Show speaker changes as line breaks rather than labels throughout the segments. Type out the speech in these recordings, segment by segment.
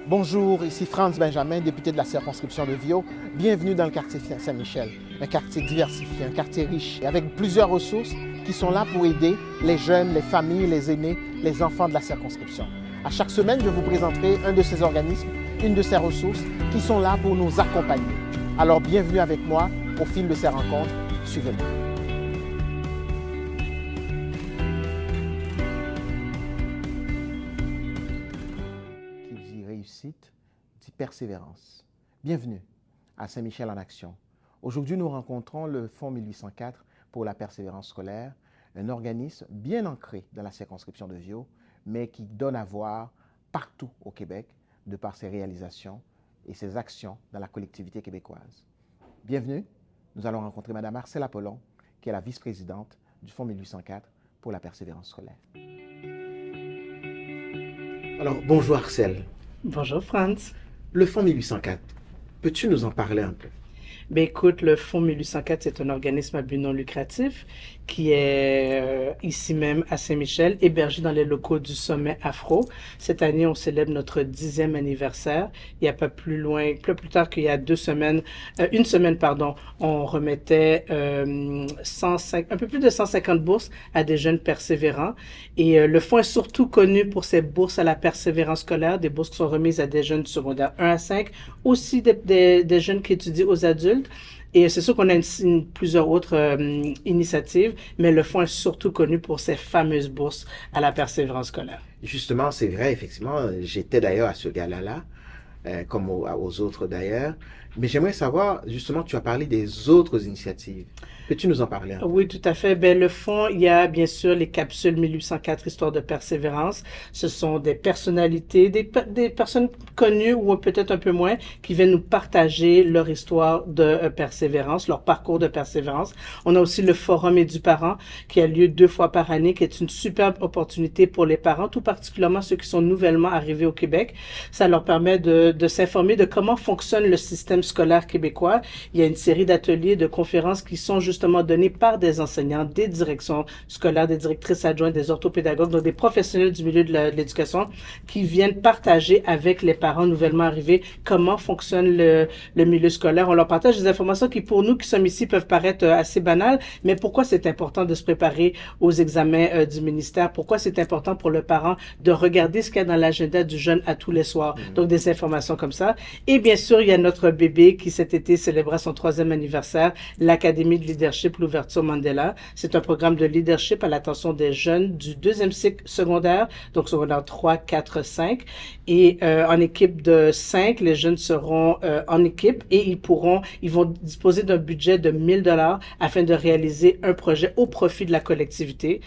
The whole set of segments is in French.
Bonjour, ici Franz Benjamin, député de la circonscription de Viau. Bienvenue dans le quartier Saint-Michel, un quartier diversifié, un quartier riche, avec plusieurs ressources qui sont là pour aider les jeunes, les familles, les aînés, les enfants de la circonscription. À chaque semaine, je vous présenterai un de ces organismes, une de ces ressources qui sont là pour nous accompagner. Alors bienvenue avec moi au fil de ces rencontres. Suivez-moi. Qui dit réussite, dit persévérance. Bienvenue à Saint-Michel en action. Aujourd'hui, nous rencontrons le Fonds 1804 pour la persévérance scolaire, un organisme bien ancré dans la circonscription de Viau, mais qui donne à voir partout au Québec de par ses réalisations et ses actions dans la collectivité québécoise. Bienvenue, nous allons rencontrer Mme Marcelle Apollon, qui est la vice-présidente du Fonds 1804 pour la persévérance scolaire. Alors, bonjour Marcelle.
Bonjour Franz.
Le Fonds 1804, peux-tu nous en parler un peu?
Ben écoute, le Fonds 1804, c'est un organisme à but non lucratif qui est ici même à Saint-Michel, hébergé dans les locaux du Sommet Afro. Cette année, on célèbre notre 10e anniversaire. Il n'y a pas plus loin, pas plus tard qu'il y a une semaine, on remettait un peu plus de 150 bourses à des jeunes persévérants. Et le Fonds est surtout connu pour ses bourses à la persévérance scolaire, des bourses qui sont remises à des jeunes du secondaire 1 à 5, aussi des jeunes qui étudient aux adultes. Et c'est sûr qu'on a plusieurs autres initiatives, mais le Fonds est surtout connu pour ses fameuses bourses à la persévérance scolaire.
Justement, c'est vrai, effectivement, j'étais d'ailleurs à ce gala-là, comme aux autres d'ailleurs. Mais j'aimerais savoir, justement, tu as parlé des autres initiatives. Peux-tu nous en parler un peu?
Oui, tout à fait. Ben, le Fonds, il y a bien sûr les capsules 1804 Histoire de persévérance. Ce sont des personnalités, des personnes connues ou peut-être un peu moins, qui viennent nous partager leur histoire de persévérance, leur parcours de persévérance. On a aussi le Forum Éduparent qui a lieu 2 fois par année, qui est une superbe opportunité pour les parents, tout particulièrement ceux qui sont nouvellement arrivés au Québec. Ça leur permet de s'informer de comment fonctionne le système scolaire québécois. Il y a une série d'ateliers, de conférences qui sont justement donnés par des enseignants, des directions scolaires, des directrices adjointes, des orthopédagogues, donc des professionnels du milieu de l'éducation qui viennent partager avec les parents nouvellement arrivés comment fonctionne le milieu scolaire. On leur partage des informations qui, pour nous qui sommes ici, peuvent paraître assez banales, mais pourquoi c'est important de se préparer aux examens du ministère? Pourquoi c'est important pour le parent de regarder ce qu'il y a dans l'agenda du jeune à tous les soirs? Donc, des informations comme ça. Et bien sûr, il y a notre bébé qui cet été célébra son 3e anniversaire, l'Académie de leadership, l'ouverture Mandela. C'est un programme de leadership à l'attention des jeunes du 2e cycle secondaire, donc secondaire 3, 4, 5. Et en équipe de 5, les jeunes seront en équipe et ils vont disposer d'un budget de 1 000 $ afin de réaliser un projet au profit de la collectivité.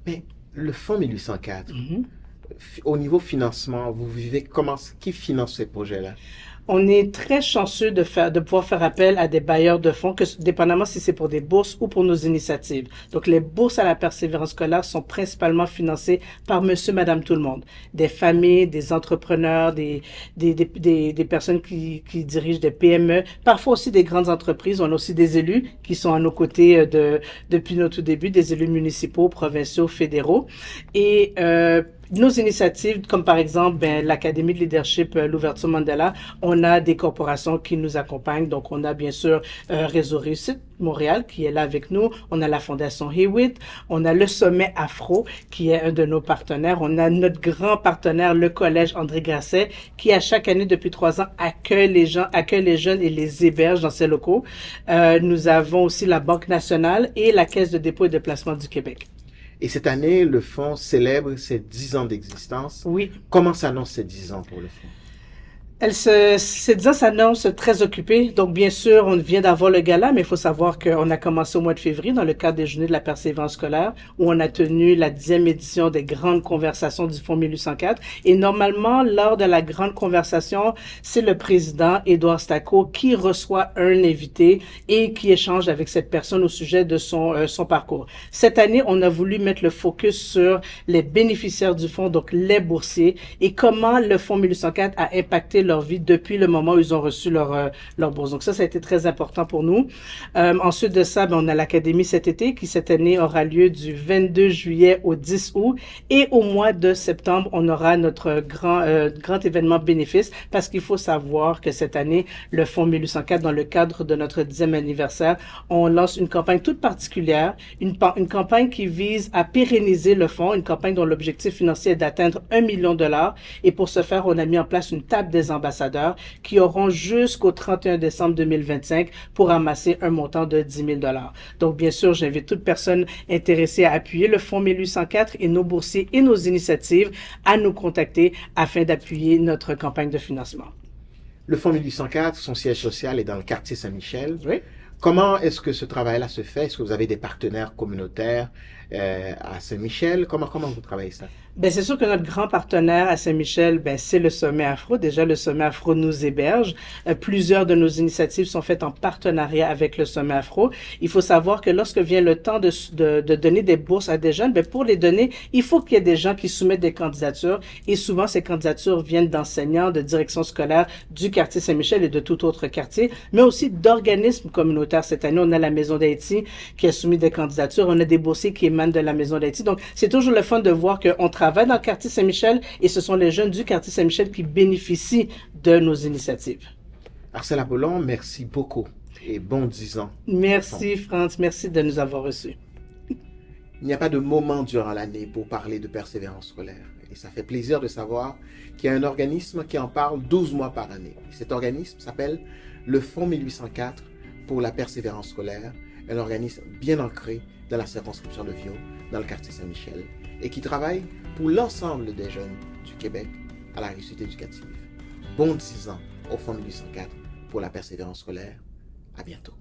Mais le Fonds 1804, au niveau financement, vous vivez comment? Qui finance ces projets-là?
On est très chanceux de pouvoir faire appel à des bailleurs de fonds, dépendamment si c'est pour des bourses ou pour nos initiatives. Donc, les bourses à la persévérance scolaire sont principalement financées par monsieur, madame, tout le monde. Des familles, des entrepreneurs, des personnes qui dirigent des PME, parfois aussi des grandes entreprises. On a aussi des élus qui sont à nos côtés depuis notre tout début, des élus municipaux, provinciaux, fédéraux. Et, nos initiatives, comme par exemple l'Académie de leadership, l'ouverture Mandela, on a des corporations qui nous accompagnent. Donc, on a bien sûr Réseau Réussite Montréal qui est là avec nous. On a la Fondation Hewitt. On a le Sommet Afro qui est un de nos partenaires. On a notre grand partenaire, le Collège André Grasset, qui à chaque année depuis 3 ans accueille les jeunes et les héberge dans ses locaux. Nous avons aussi la Banque nationale et la Caisse de dépôt et de placement du Québec.
Et cette année, le Fonds célèbre ses 10 ans d'existence.
Oui.
Comment s'annoncent ces 10 ans pour le Fonds?
Ces 10 ans s'annoncent très occupés. Donc, bien sûr, on vient d'avoir le gala, mais il faut savoir qu'on a commencé au mois de février dans le cadre des Journées de la persévérance scolaire, où on a tenu la 10e édition des grandes conversations du Fonds 1804. Et normalement, lors de la grande conversation, c'est le président, Édouard Stacot, qui reçoit un invité et qui échange avec cette personne au sujet de son parcours. Cette année, on a voulu mettre le focus sur les bénéficiaires du fonds, donc les boursiers, et comment le Fonds 1804 a impacté leur vie depuis le moment où ils ont reçu leur bourse. Donc ça a été très important pour nous. Ensuite de ça, on a l'académie cet été qui cette année aura lieu du 22 juillet au 10 août. Et au mois de septembre, on aura notre grand événement bénéfice parce qu'il faut savoir que cette année, le Fonds 1804, dans le cadre de notre 10e anniversaire, on lance une campagne toute particulière, une campagne qui vise à pérenniser le fonds, une campagne dont l'objectif financier est d'atteindre 1 million de dollars. Et pour ce faire, on a mis en place une table des ambassadeurs qui auront jusqu'au 31 décembre 2025 pour amasser un montant de 10 000 dollars. Donc, bien sûr, j'invite toute personne intéressée à appuyer le Fonds 1804 et nos boursiers et nos initiatives à nous contacter afin d'appuyer notre campagne de financement.
Le Fonds 1804, son siège social est dans le quartier Saint-Michel.
Oui.
Comment est-ce que ce travail-là se fait? Est-ce que vous avez des partenaires communautaires à Saint-Michel? Comment vous travaillez ça?
C'est sûr que notre grand partenaire à Saint-Michel, c'est le Sommet Afro. Déjà, le Sommet Afro nous héberge. Plusieurs de nos initiatives sont faites en partenariat avec le Sommet Afro. Il faut savoir que lorsque vient le temps de donner des bourses à des jeunes, pour les donner, il faut qu'il y ait des gens qui soumettent des candidatures. Et souvent, ces candidatures viennent d'enseignants, de directions scolaires du quartier Saint-Michel et de tout autre quartier, mais aussi d'organismes communautaires. Cette année, on a la Maison d'Haïti qui a soumis des candidatures. On a des boursiers qui émanent de la Maison d'Haïti. Donc, c'est toujours le fun de voir qu'on travaille dans le quartier Saint-Michel et ce sont les jeunes du quartier Saint-Michel qui bénéficient de nos initiatives.
Marcel Apollon, merci beaucoup et bon 10 ans.
Merci Franz, merci de nous avoir reçus.
Il n'y a pas de moment durant l'année pour parler de persévérance scolaire. Et ça fait plaisir de savoir qu'il y a un organisme qui en parle 12 mois par année. Et cet organisme s'appelle le Fonds 1804 pour la persévérance scolaire, un organisme bien ancré dans la circonscription de Viau, dans le quartier Saint-Michel, et qui travaille pour l'ensemble des jeunes du Québec à la réussite éducative. Bon 10 ans au Fonds 1804 pour la persévérance scolaire. À bientôt.